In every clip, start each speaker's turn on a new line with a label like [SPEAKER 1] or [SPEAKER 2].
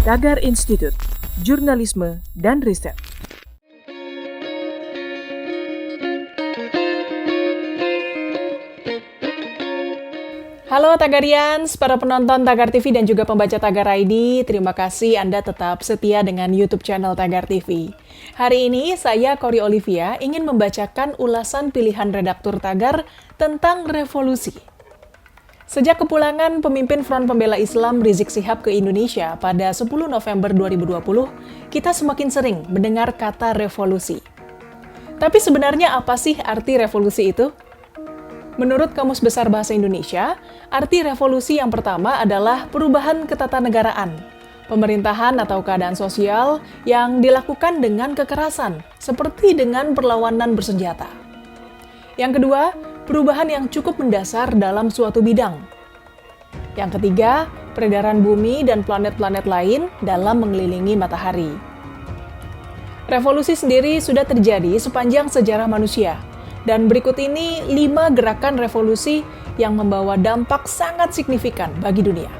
[SPEAKER 1] Tagar Institute, Jurnalisme dan Riset.
[SPEAKER 2] Halo Tagarians, para penonton Tagar TV dan juga pembaca Tagar ID, terima kasih Anda tetap setia dengan YouTube channel Tagar TV. Hari ini saya, Kori Olivia, ingin membacakan ulasan pilihan redaktur Tagar tentang revolusi. Sejak kepulangan pemimpin Front Pembela Islam Rizik Syihab ke Indonesia pada 10 November 2020, kita semakin sering mendengar kata revolusi. Tapi sebenarnya apa sih arti revolusi itu? Menurut Kamus Besar Bahasa Indonesia, arti revolusi yang pertama adalah perubahan ketatanegaraan, pemerintahan atau keadaan sosial yang dilakukan dengan kekerasan, seperti dengan perlawanan bersenjata. Yang kedua, perubahan yang cukup mendasar dalam suatu bidang. Yang ketiga, peredaran bumi dan planet-planet lain dalam mengelilingi matahari. Revolusi sendiri sudah terjadi sepanjang sejarah manusia. Dan berikut ini 5 gerakan revolusi yang membawa dampak sangat signifikan bagi dunia.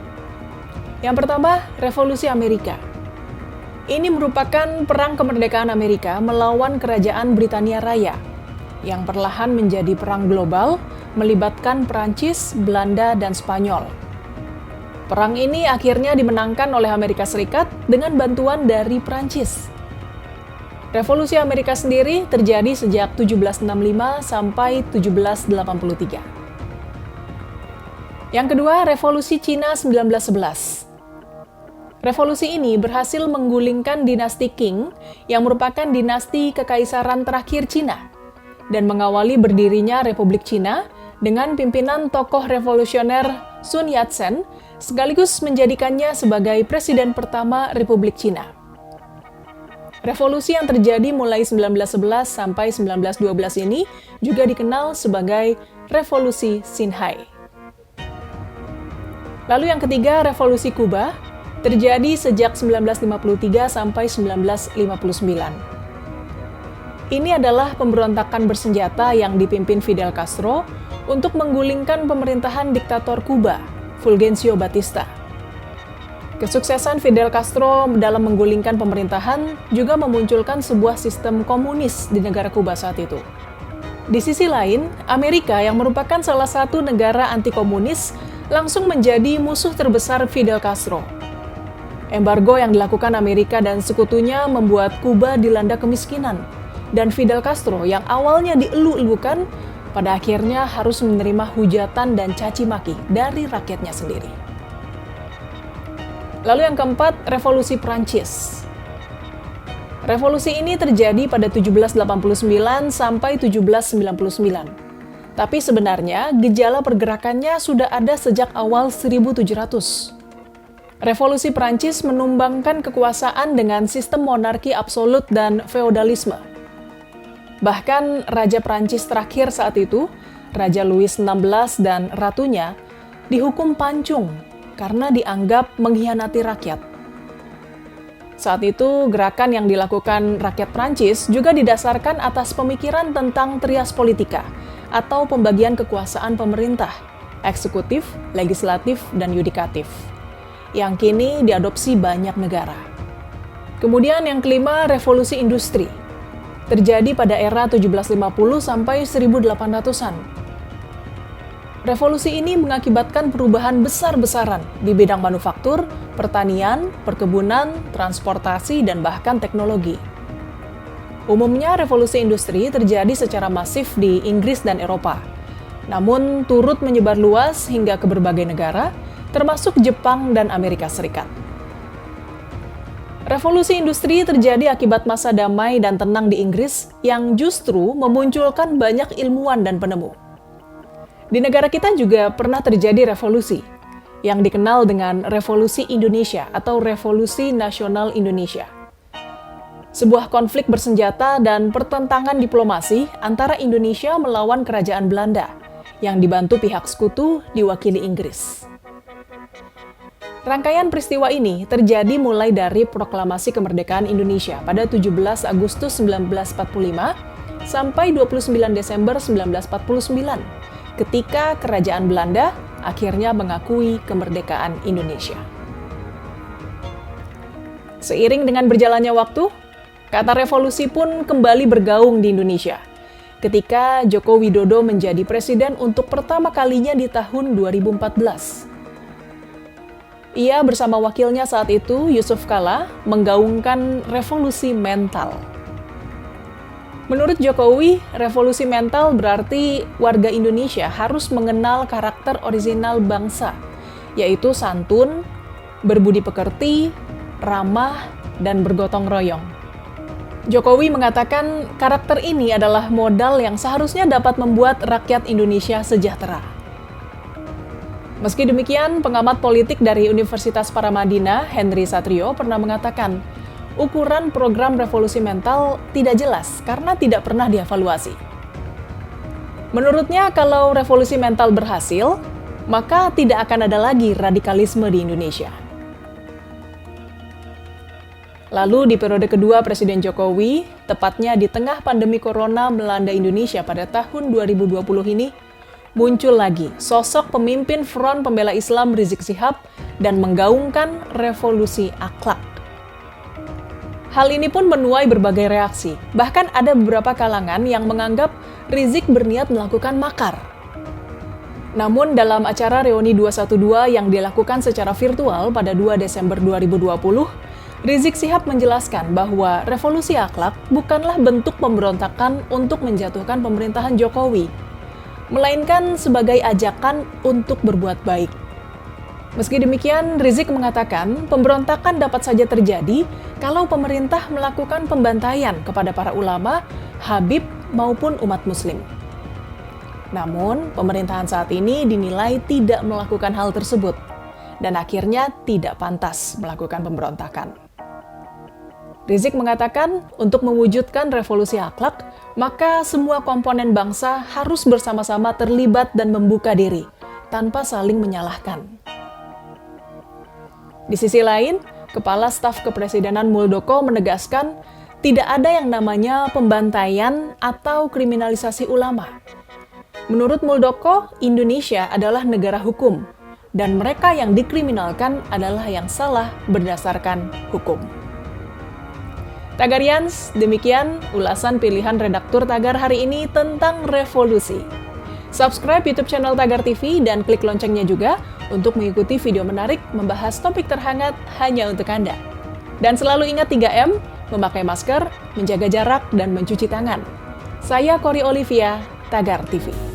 [SPEAKER 2] Yang pertama, Revolusi Amerika. Ini merupakan perang kemerdekaan Amerika melawan Kerajaan Britania Raya, yang perlahan menjadi perang global, melibatkan Perancis, Belanda, dan Spanyol. Perang ini akhirnya dimenangkan oleh Amerika Serikat dengan bantuan dari Perancis. Revolusi Amerika sendiri terjadi sejak 1765 sampai 1783. Yang kedua, Revolusi Cina 1911. Revolusi ini berhasil menggulingkan dinasti Qing yang merupakan dinasti kekaisaran terakhir Cina dan mengawali berdirinya Republik Cina dengan pimpinan tokoh revolusioner Sun Yat-sen sekaligus menjadikannya sebagai presiden pertama Republik Cina. Revolusi yang terjadi mulai 1911 sampai 1912 ini juga dikenal sebagai Revolusi Xinhai. Lalu yang ketiga, Revolusi Kuba, terjadi sejak 1953 sampai 1959. Ini adalah pemberontakan bersenjata yang dipimpin Fidel Castro untuk menggulingkan pemerintahan diktator Kuba, Fulgencio Batista. Kesuksesan Fidel Castro dalam menggulingkan pemerintahan juga memunculkan sebuah sistem komunis di negara Kuba saat itu. Di sisi lain, Amerika yang merupakan salah satu negara anti-komunis langsung menjadi musuh terbesar Fidel Castro. Embargo yang dilakukan Amerika dan sekutunya membuat Kuba dilanda kemiskinan, dan Fidel Castro yang awalnya dielu-elukan, pada akhirnya harus menerima hujatan dan caci maki dari rakyatnya sendiri. Lalu yang keempat, Revolusi Prancis. Revolusi ini terjadi pada 1789 sampai 1799. Tapi sebenarnya gejala pergerakannya sudah ada sejak awal 1700. Revolusi Prancis menumbangkan kekuasaan dengan sistem monarki absolut dan feodalisme. Bahkan Raja Prancis terakhir saat itu, Raja Louis XVI dan ratunya, dihukum pancung karena dianggap mengkhianati rakyat. Saat itu, gerakan yang dilakukan rakyat Prancis juga didasarkan atas pemikiran tentang trias politika atau pembagian kekuasaan pemerintah, eksekutif, legislatif, dan yudikatif, yang kini diadopsi banyak negara. Kemudian yang kelima, Revolusi Industri. Terjadi pada era 1750 sampai 1800-an. Revolusi ini mengakibatkan perubahan besar-besaran di bidang manufaktur, pertanian, perkebunan, transportasi, dan bahkan teknologi. Umumnya revolusi industri terjadi secara masif di Inggris dan Eropa, namun turut menyebar luas hingga ke berbagai negara, termasuk Jepang dan Amerika Serikat. Revolusi industri terjadi akibat masa damai dan tenang di Inggris yang justru memunculkan banyak ilmuwan dan penemu. Di negara kita juga pernah terjadi revolusi, yang dikenal dengan Revolusi Indonesia atau Revolusi Nasional Indonesia. Sebuah konflik bersenjata dan pertentangan diplomasi antara Indonesia melawan Kerajaan Belanda, yang dibantu pihak sekutu diwakili Inggris. Rangkaian peristiwa ini terjadi mulai dari Proklamasi Kemerdekaan Indonesia pada 17 Agustus 1945 sampai 29 Desember 1949. Ketika Kerajaan Belanda akhirnya mengakui kemerdekaan Indonesia. Seiring dengan berjalannya waktu, kata revolusi pun kembali bergaung di Indonesia ketika Joko Widodo menjadi presiden untuk pertama kalinya di tahun 2014. Ia bersama wakilnya saat itu, Yusuf Kala, menggaungkan revolusi mental. Menurut Jokowi, revolusi mental berarti warga Indonesia harus mengenal karakter orisinal bangsa, yaitu santun, berbudi pekerti, ramah, dan bergotong royong. Jokowi mengatakan karakter ini adalah modal yang seharusnya dapat membuat rakyat Indonesia sejahtera. Meski demikian, pengamat politik dari Universitas Paramadina, Henry Satrio, pernah mengatakan, ukuran program revolusi mental tidak jelas karena tidak pernah dievaluasi. Menurutnya, kalau revolusi mental berhasil, maka tidak akan ada lagi radikalisme di Indonesia. Lalu di periode kedua Presiden Jokowi, tepatnya di tengah pandemi corona melanda Indonesia pada tahun 2020 ini, muncul lagi sosok pemimpin Front Pembela Islam Rizik Syihab dan menggaungkan revolusi akhlak. Hal ini pun menuai berbagai reaksi. Bahkan ada beberapa kalangan yang menganggap Rizik berniat melakukan makar. Namun dalam acara Reuni 212 yang dilakukan secara virtual pada 2 Desember 2020, Rizik Syihab menjelaskan bahwa revolusi akhlak bukanlah bentuk pemberontakan untuk menjatuhkan pemerintahan Jokowi, melainkan sebagai ajakan untuk berbuat baik. Meski demikian, Rizik mengatakan pemberontakan dapat saja terjadi kalau pemerintah melakukan pembantaian kepada para ulama, habib, maupun umat muslim. Namun, pemerintahan saat ini dinilai tidak melakukan hal tersebut, dan akhirnya tidak pantas melakukan pemberontakan. Rizik mengatakan, untuk mewujudkan revolusi akhlak, maka semua komponen bangsa harus bersama-sama terlibat dan membuka diri, tanpa saling menyalahkan. Di sisi lain, Kepala Staf Kepresidenan Muldoko menegaskan, tidak ada yang namanya pembantaian atau kriminalisasi ulama. Menurut Muldoko, Indonesia adalah negara hukum, dan mereka yang dikriminalkan adalah yang salah berdasarkan hukum. Tagarians, demikian ulasan pilihan redaktur Tagar hari ini tentang revolusi. Subscribe YouTube channel Tagar TV dan klik loncengnya juga untuk mengikuti video menarik membahas topik terhangat hanya untuk Anda. Dan selalu ingat 3M, memakai masker, menjaga jarak, dan mencuci tangan. Saya Cory Olivia, Tagar TV.